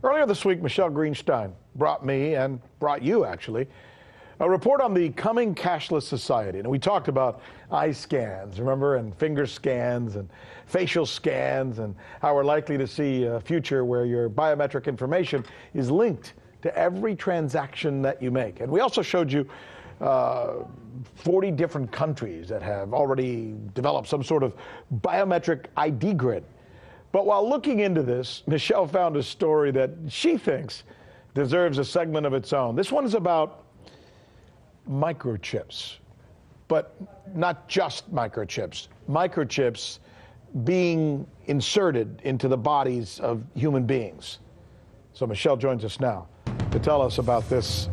Earlier this week, Michelle Greenstein brought me, and brought you actually, a report on the coming cashless society. And we talked about eye scans, remember, and finger scans and facial scans, and how we're likely to see a future where your biometric information is linked to every transaction that you make. And we also showed you 40 different countries that have already developed some sort of biometric ID grid. But while looking into this, Michelle found a story that she thinks deserves a segment of its own. This one is about microchips, but not just microchips. Microchips being inserted into the bodies of human beings. So Michelle joins us now to tell us about this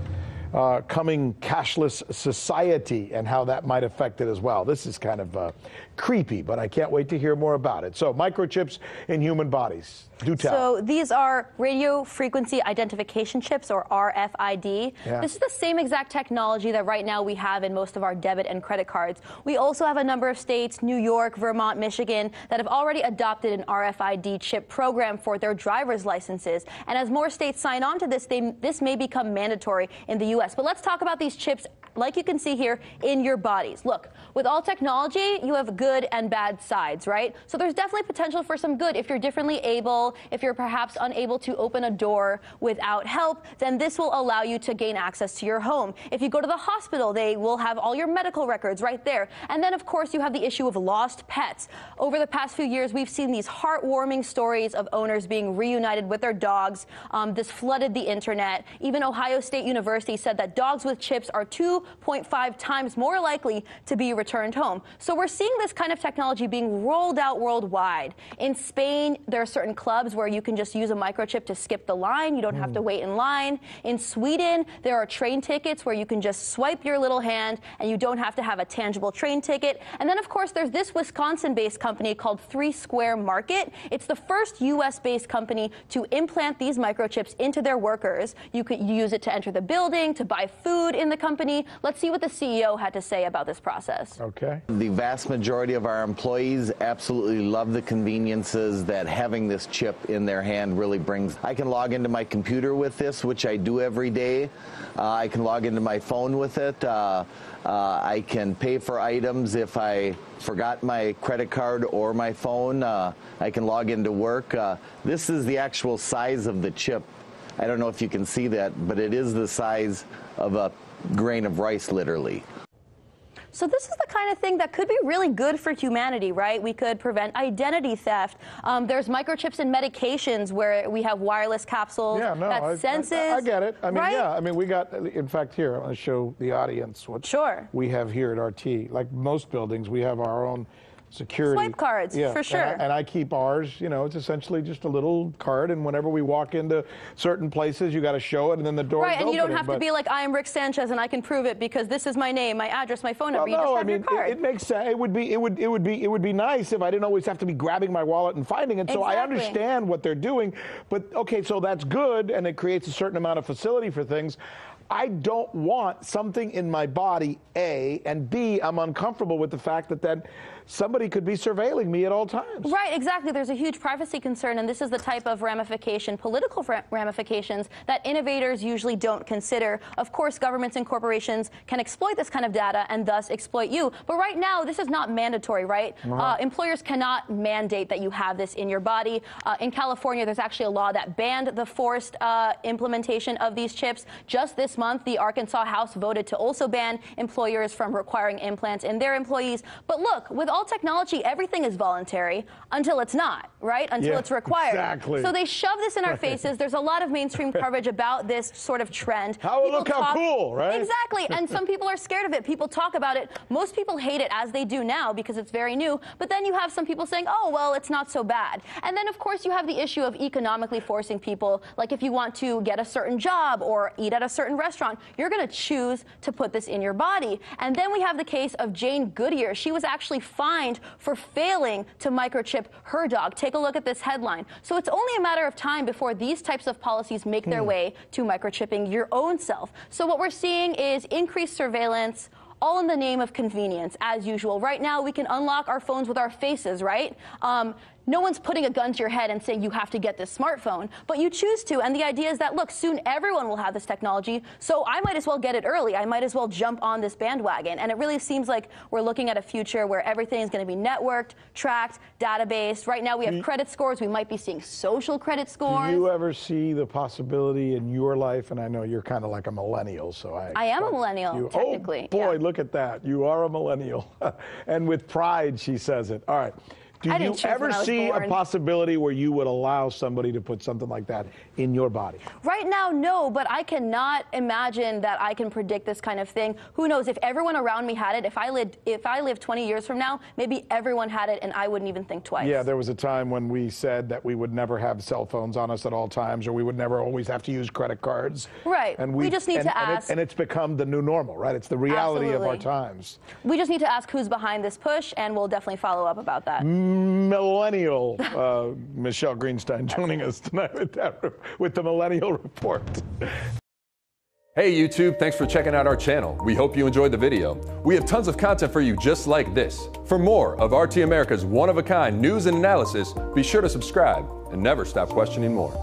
coming cashless society and how that might affect it as well. This is kind of creepy, but I can't wait to hear more about it. So microchips in human bodies. Do tell. So these are radio frequency identification chips, or RFID. Yeah. This is the same exact technology that right now we have in most of our debit and credit cards. We also have a number of states, New York, Vermont, Michigan, that have already adopted an RFID chip program for their driver's licenses. And as more states sign on to this, this may become mandatory in the U.S. But let's talk about these chips, like you can see here, in your bodies. Look, with all technology, you have good and bad sides, right? So there's definitely potential for some good. If you're differently able, if you're perhaps unable to open a door without help, then this will allow you to gain access to your home. If you go to the hospital, they will have all your medical records right there. And then, of course, you have the issue of lost pets. Over the past few years, we've seen these heartwarming stories of owners being reunited with their dogs. This flooded the internet. Even Ohio State University said that dogs with chips are 2.5 times more likely to be returned home. So we're seeing this kind of technology being rolled out worldwide. In Spain, there are certain clubs where you can just use a microchip to skip the line. You don't have to wait in line. In Sweden, there are train tickets where you can just swipe your little hand and you don't have to have a tangible train ticket. And then, of course, there's this Wisconsin-based company called 3 Square Market. It's the first U.S.-based company to implant these microchips into their workers. You could use it to enter the building, to buy food in the company. Let's see what the CEO had to say about this process. Okay. The vast majority of our employees absolutely love the conveniences that having this chip in their hand really brings. I can log into my computer with this, which I do every day. I can log into my phone with it. I can pay for items if I forgot my credit card or my phone. I can log into work. This is the actual size of the chip. I don't know if you can see that, but it is the size of a grain of rice, literally. So this is the kind of thing that could be really good for humanity, right? We could prevent identity theft. There's microchips in medications where we have wireless capsules that senses. I get it. I mean, right? yeah. I mean, we got, in fact, here, I want to show the audience what we have here at RT. Like most buildings, we have our own security. Swipe cards, for sure. And I keep ours, you know, it's essentially just a little card, and whenever we walk into certain places, you got to show it, and then the door is opening. Right, and you don't have to be like, I am Rick Sanchez, and I can prove it because this is my name, my address, my phone number. Well, you just have your card. It makes sense. It would be nice if I didn't always have to be grabbing my wallet and finding it. So I understand what they're doing, but okay, so that's good, and it creates a certain amount of facility for things. I don't want something in my body, A, and B, I'm uncomfortable with the fact that then somebody could be surveilling me at all times. Right, exactly. There's a huge privacy concern, and this is the type of ramification, political ramifications, that innovators usually don't consider. Of course, governments and corporations can exploit this kind of data and thus exploit you. But right now, this is not mandatory, right? Employers cannot mandate that you have this in your body. In California, there's actually a law that banned the forced implementation of these chips. Just this month, the Arkansas House voted to also ban employers from requiring implants in their employees. But look, with all technology, everything is voluntary until it's not, right? Until it's required. Exactly. So they shove this in our faces. There's a lot of mainstream coverage about this sort of trend. Look how cool, right? Exactly. And some people are scared of it. People talk about it. Most people hate it, as they do now, because it's very new. But then you have some people saying, oh, well, it's not so bad. And then, of course, you have the issue of economically forcing people. Like if you want to get a certain job or eat at a certain restaurant, you're going to choose to put this in your body. And then we have the case of Jane Goodyear. She was actually fined for failing to microchip her dog. Take a look at this headline. So it's only a matter of time before these types of policies make their way to microchipping your own self. So what we're seeing is increased surveillance, all in the name of convenience, as usual. Right now, we can unlock our phones with our faces, right? no one's putting a gun to your head and saying you have to get this smartphone, but you choose to. And the idea is that, look, soon everyone will have this technology, so I might as well get it early. I might as well jump on this bandwagon. And it really seems like we're looking at a future where everything is going to be networked, tracked, databased. Right now we have credit scores. We might be seeing social credit scores. Do you ever see the possibility in your life, and I know you're kind of like a millennial, so I am a millennial, technically. Oh, boy, yeah. Look at that. You are a millennial. And with pride, she says it. All right. Do you ever see a possibility where you would allow somebody to put something like that in your body? Right now, no, but I cannot imagine that I can predict this kind of thing. Who knows? If everyone around me had it, if I lived 20 years from now, maybe everyone had it and I wouldn't even think twice. Yeah, there was a time when we said that we would never have cell phones on us at all times, or we would never always have to use credit cards. Right. And we just need to ask. And it's become the new normal, right? It's the reality of our times. We just need to ask who's behind this push, and we'll definitely follow up about that. Millennial Michelle Greenstein joining us tonight with the Millennial Report. Hey YouTube, thanks for checking out our channel. We hope you enjoyed the video. We have tons of content for you just like this. For more of RT America's one-of-a-kind news and analysis, be sure to subscribe and never stop questioning more.